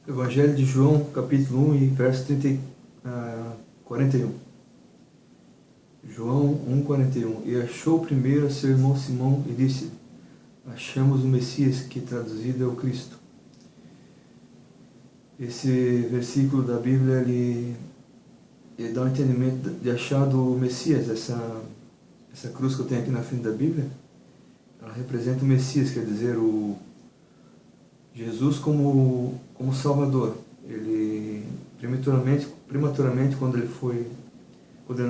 Evangelho de João, capítulo 1 e verso 41. João 1,41. E achou primeiro a seu irmão Simão e disse: achamos o Messias, que traduzido é o Cristo. Esse versículo da Bíblia, ele dá um entendimento de achar do Messias. Essa cruz que eu tenho aqui na frente da Bíblia, ela representa o Messias, quer dizer, o Jesus como Salvador. Ele, prematuramente, quando ele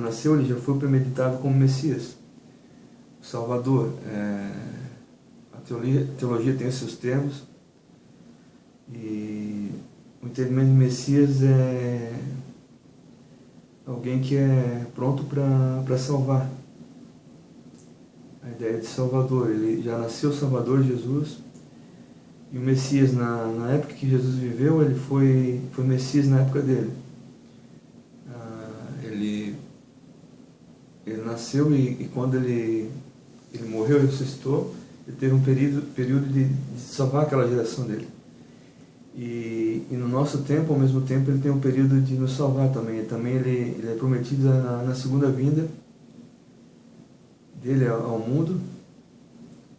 nasceu, ele já foi premeditado como Messias, o Salvador. A teologia tem os seus termos, e o entendimento de Messias é alguém que é pronto para salvar. A ideia de Salvador, ele já nasceu Salvador, Jesus. E o Messias, na época que Jesus viveu, ele foi Messias na época dele. Ele nasceu e quando ele morreu e ressuscitou, ele teve um período de salvar aquela geração dele. E no nosso tempo, ao mesmo tempo, ele tem um período de nos salvar também. Ele é prometido na segunda vinda dele ao mundo,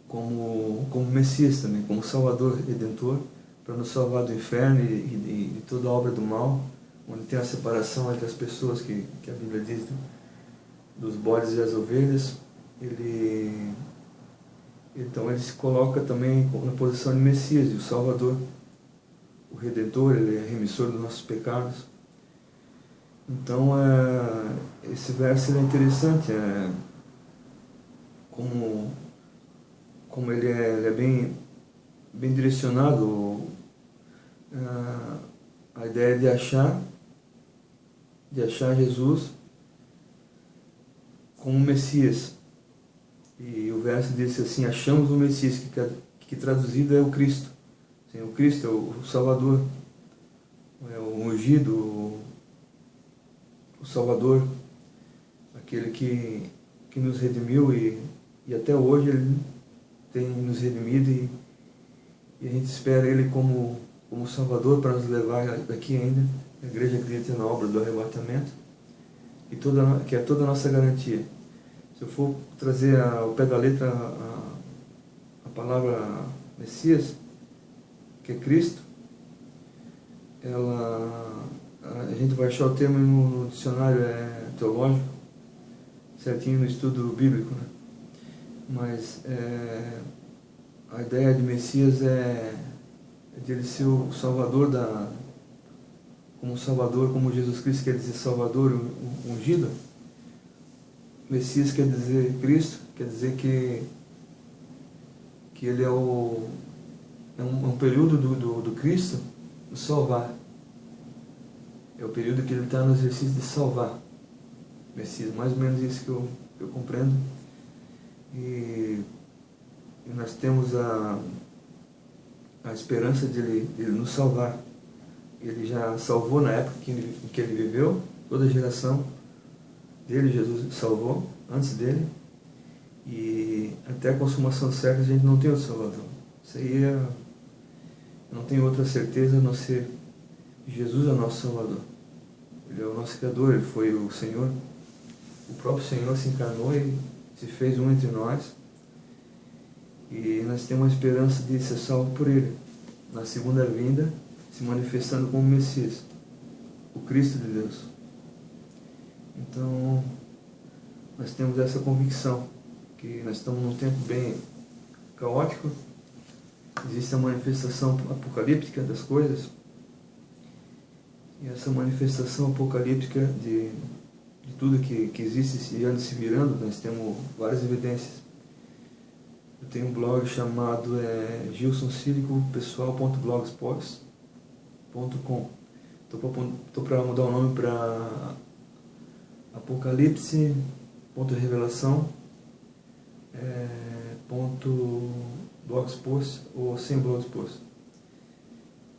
como Messias também, como Salvador Redentor, para nos salvar do inferno e de toda a obra do mal, onde tem a separação entre as pessoas que a Bíblia diz, dos bodes e as ovelhas. Então ele se coloca também na posição de Messias, de o Salvador, o Redentor. Ele é remissor dos nossos pecados. Então esse verso é interessante, como ele é bem direcionado, a ideia de achar Jesus como Messias. E o verso diz assim: achamos o Messias, que traduzido é o Cristo. Sim, o Cristo é o Salvador, é o ungido, o Salvador, aquele que nos redimiu e até hoje ele tem nos redimido, e a gente espera ele como Salvador para nos levar aqui ainda. A igreja acredita na obra do arrebatamento, que é toda a nossa garantia. Se eu for trazer ao pé da letra a palavra Messias, que é Cristo, a gente vai achar o termo no dicionário teológico, certinho no estudo bíblico, né? Mas a ideia de Messias é de ele ser o Salvador, como Jesus Cristo quer dizer Salvador, o ungido. Messias quer dizer Cristo, quer dizer que ele é um período do Cristo nos salvar. É o período que ele está no exercício de salvar. Messias, mais ou menos isso que eu compreendo. E nós temos a esperança de ele nos salvar. Ele já salvou na época em que ele viveu, toda a geração dele, Jesus salvou antes dele, e até a consumação certa a gente não tem outro Salvador. Isso aí não tem outra certeza a não ser Jesus é o nosso Salvador. Ele é o nosso Criador, ele foi o Senhor. O próprio Senhor se encarnou e se fez um entre nós, e nós temos a esperança de ser salvo por ele na segunda vinda, se manifestando como Messias, o Cristo de Deus. Então nós temos essa convicção que nós estamos num tempo bem caótico. Existe a manifestação apocalíptica das coisas, e essa manifestação apocalíptica de tudo que existe e anda se virando, nós temos várias evidências. Eu tenho um blog chamado gilsonsílicopessoal.blogspot.com. Estou para mudar o nome para apocalipse.revelação .blogspot ou sem blogspot.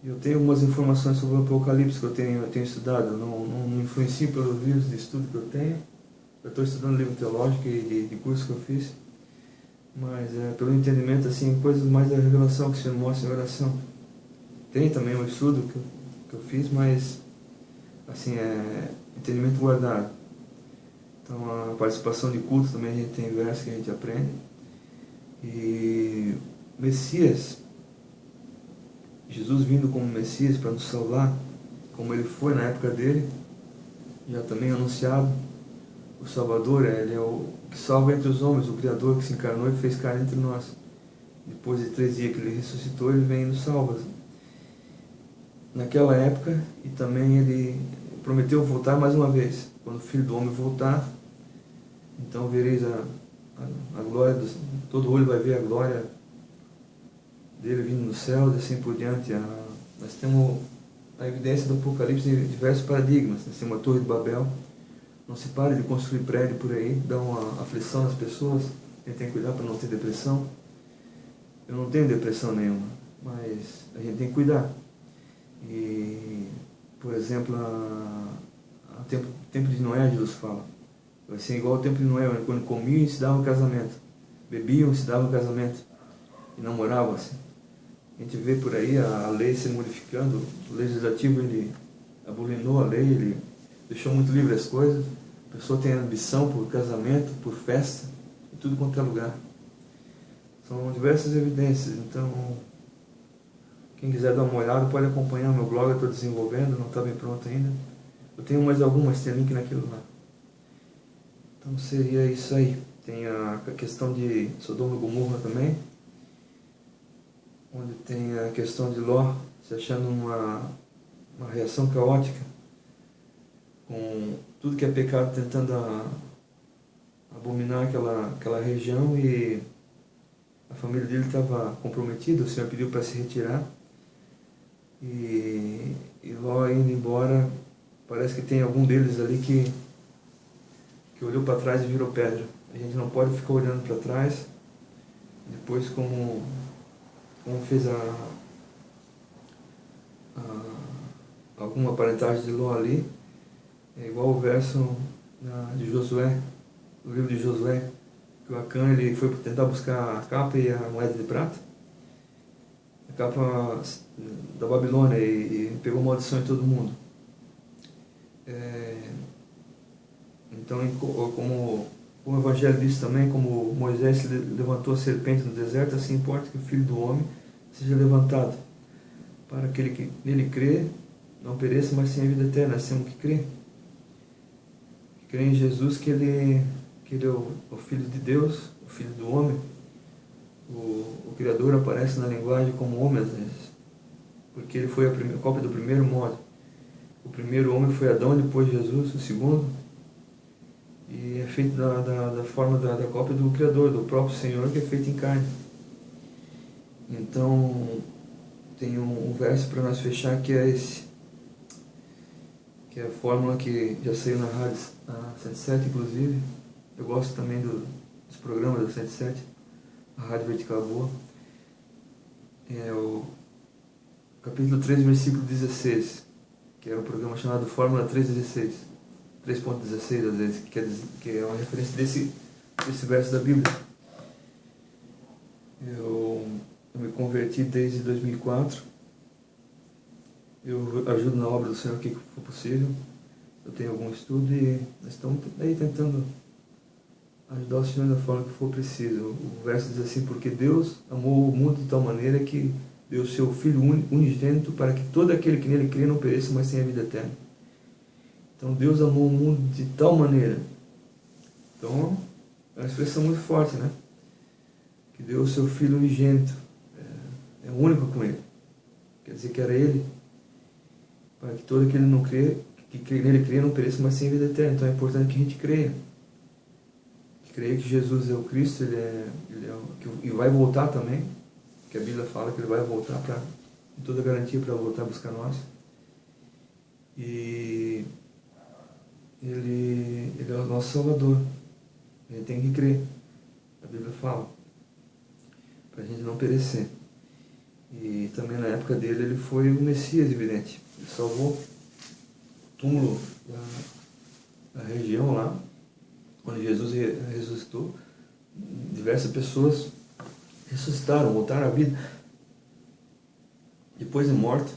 Eu tenho algumas informações sobre o Apocalipse que eu tenho estudado. Não influencio pelos livros de estudo que eu tenho. Eu estou estudando livro teológico e de curso que eu fiz, mas pelo entendimento, assim, coisas mais da revelação que o Senhor mostra em oração. Tem também um estudo eu fiz, mas assim, é entendimento guardado. Então a participação de culto também a gente tem versos que a gente aprende. E Messias, Jesus vindo como Messias para nos salvar, como ele foi na época dele, já também anunciado, o Salvador, ele é o que salva entre os homens, o Criador que se encarnou e fez carne entre nós. Depois de 3 dias que ele ressuscitou, ele vem e nos salva. Naquela época, e também ele prometeu voltar mais uma vez. Quando o Filho do Homem voltar, então vereis a glória, todo olho vai ver a glória dele vindo no céu, e assim por diante. Nós temos a evidência do Apocalipse de diversos paradigmas. Nós temos a Torre de Babel. Não se pare de construir prédio por aí, dá uma aflição nas pessoas. A gente tem que cuidar para não ter depressão. Eu não tenho depressão nenhuma, mas a gente tem que cuidar. E, por exemplo, o tempo de Noé, Jesus fala, vai ser igual ao tempo de Noé, quando comiam e se davam casamento, bebiam e se davam casamento, e namoravam-se. A gente vê por aí a lei se modificando, o legislativo ele abolinou a lei, ele deixou muito livre as coisas, a pessoa tem ambição por casamento, por festa, em tudo quanto é lugar. São diversas evidências, então quem quiser dar uma olhada pode acompanhar o meu blog, eu estou desenvolvendo, não está bem pronto ainda. Eu tenho mais algumas, tem link naquilo lá. Então seria isso aí. Tem a questão de Sodoma e Gomorra também, onde tem a questão de Ló se achando uma reação caótica, com tudo que é pecado tentando abominar aquela região, e a família dele estava comprometida, o Senhor pediu para se retirar, e Ló indo embora, parece que tem algum deles ali que olhou para trás e virou pedra. A gente não pode ficar olhando para trás, depois como fez alguma parentagem de Ló ali, é igual o verso de Josué, o livro de Josué, que o Acã ele foi tentar buscar a capa e a moeda de prata, a capa da Babilônia, e pegou maldição em todo mundo. Então, como o Evangelho diz também, como Moisés levantou a serpente no deserto, assim importa que o Filho do Homem seja levantado, para aquele que nele crê não pereça, mas tenha vida eterna. Nós temos que crer. Crer em Jesus, que ele é o Filho de Deus, o Filho do Homem. O Criador aparece na linguagem como homem às vezes, porque ele foi a cópia do primeiro modo. O primeiro homem foi Adão, depois Jesus, o segundo, e é feito da forma da cópia do Criador, do próprio Senhor, que é feito em carne. Então tem um verso para nós fechar, que é esse, que é a fórmula que já saiu na rádio, na 107 inclusive. Eu gosto também dos programas da 107, a Rádio Vertical Boa. É o capítulo 3, versículo 16, que é um programa chamado Fórmula 3.16, 3.16 às vezes, que é uma referência desse verso da Bíblia. Eu me converti desde 2004, eu ajudo na obra do Senhor o que for possível, eu tenho algum estudo e nós estamos aí tentando ajudar o Senhor da forma que for preciso. O verso diz assim: porque Deus amou o mundo de tal maneira que deu o seu Filho unigênito, para que todo aquele que nele crê não pereça, mas tenha vida eterna. Então Deus amou o mundo de tal maneira. Então é uma expressão muito forte, né? Que deu o seu Filho unigênito, é único com ele. Quer dizer que era ele, para que todo aquele que nele crê não pereça, mas tenha vida eterna. Então é importante que a gente creia. Creia que Jesus é o Cristo, e vai voltar também, que a Bíblia fala que ele vai voltar, com toda garantia, para voltar a buscar nós. E ele é o nosso Salvador. A gente tem que crer. A Bíblia fala, para a gente não perecer. E também na época dele ele foi o Messias, evidente. Ele salvou o túmulo da região lá, quando Jesus ressuscitou. Diversas pessoas ressuscitaram, voltaram à vida depois de morto.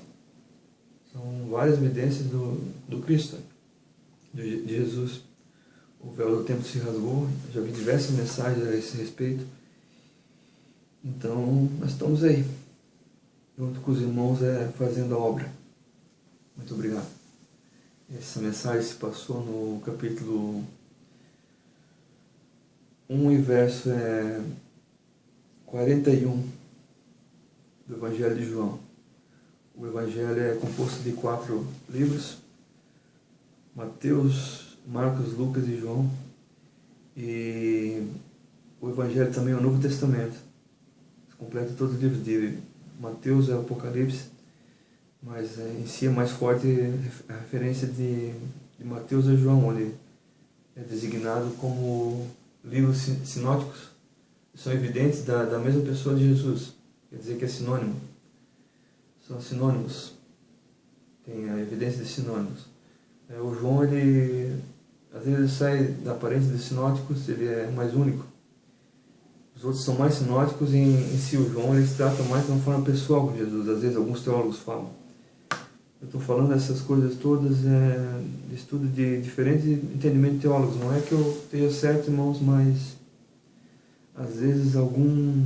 São várias evidências do Cristo, de Jesus. O véu do templo se rasgou, já vi diversas mensagens a esse respeito. Então, nós estamos aí, junto com os irmãos, fazendo a obra. Muito obrigado. Essa mensagem se passou no capítulo 1 e verso 41 do Evangelho de João. O Evangelho é composto de 4 livros: Mateus, Marcos, Lucas e João. E o Evangelho também é o Novo Testamento. Completa todos os livros de Mateus, é o Apocalipse, mas em si é mais forte a referência de Mateus a João, onde é designado como livros sinóticos, são evidentes da mesma pessoa de Jesus, quer dizer que é sinônimo, são sinônimos, tem a evidência de sinônimos. O João, às vezes ele sai da aparência de sinóticos, ele é mais único. Os outros são mais sinóticos e em si o João eles tratam mais de uma forma pessoal com Jesus. Às vezes alguns teólogos falam. Eu estou falando essas coisas todas de estudo de diferentes entendimentos de teólogos. Não é que eu esteja certo, irmãos, mas às vezes alguma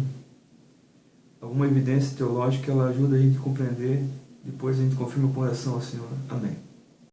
evidência teológica ela ajuda a gente a compreender. Depois a gente confirma com oração ao Senhor. Amém.